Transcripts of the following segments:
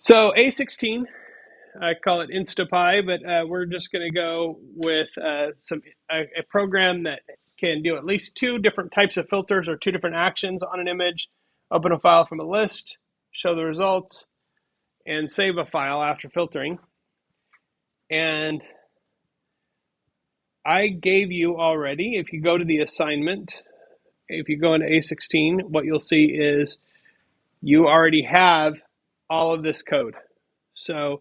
So A16, I call it InstaPy, but we're just going to go with a program that can do at least two different types of filters or two different actions on an image. Open a file from a list, show the results, and save a file after filtering. And I gave you already, if you go to the assignment, if you go into A16, what you'll see is you already have all of this code. So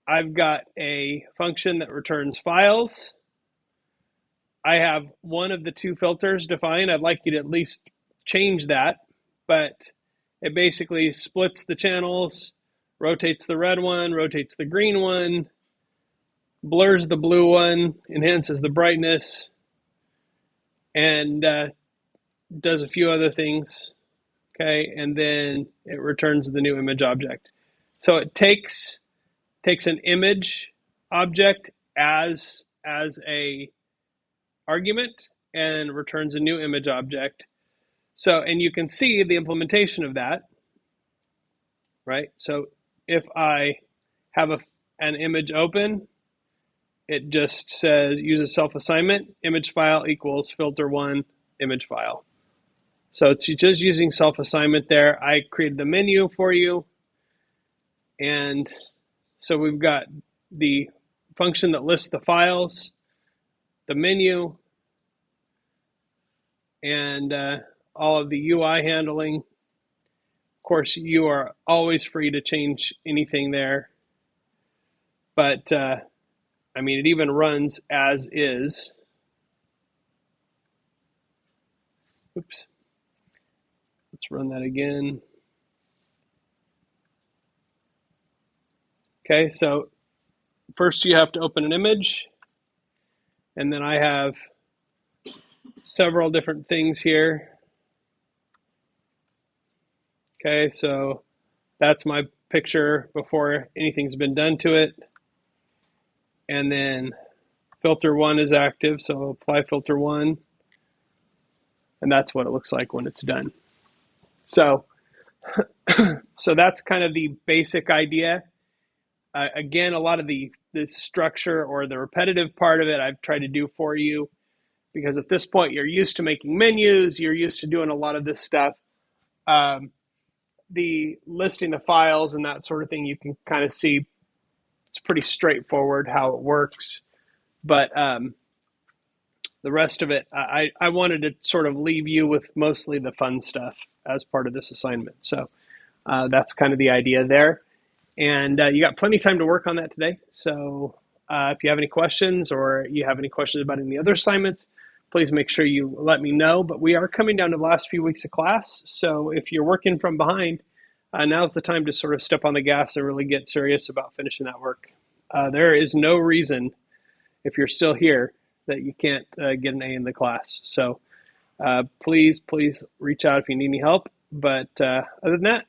I've got a function that returns files. I have one of the two filters defined. I'd like you to at least change that, but it basically splits the channels, rotates the red one, rotates the green one, blurs the blue one, enhances the brightness, and does a few other things. Okay, and then it returns the new image object. So it takes an image object as a argument and returns a new image object. So, and you can see the implementation of that, right? So if I have an image open, it just says uses self-assignment, image file equals filter one image file. So it's just using self-assignment there. I created the menu for you. And so we've got the function that lists the files, the menu, and all of the UI handling. Of course, you are always free to change anything there. But, I mean, it even runs as is. Oops. Let's run that again. Okay, so first you have to open an image. And then I have several different things here. Okay, so that's my picture before anything's been done to it. And then filter one is active, so apply filter one. And that's what it looks like when it's done. So, so that's kind of the basic idea. Again, a lot of the structure or the repetitive part of it I've tried to do for you, because at this point you're used to making menus, you're used to doing a lot of this stuff. The listing the files and that sort of thing, you can kind of see it's pretty straightforward how it works. But the rest of it, I wanted to sort of leave you with mostly the fun stuff as part of this assignment. So that's kind of the idea there. And you got plenty of time to work on that today. So if you have any questions or you have any questions about any other assignments, please make sure you let me know. But we are coming down to the last few weeks of class. So if you're working from behind, now's the time to sort of step on the gas and really get serious about finishing that work. There is no reason, if you're still here, that you can't get an A in the class. So please reach out if you need any help. But other than that,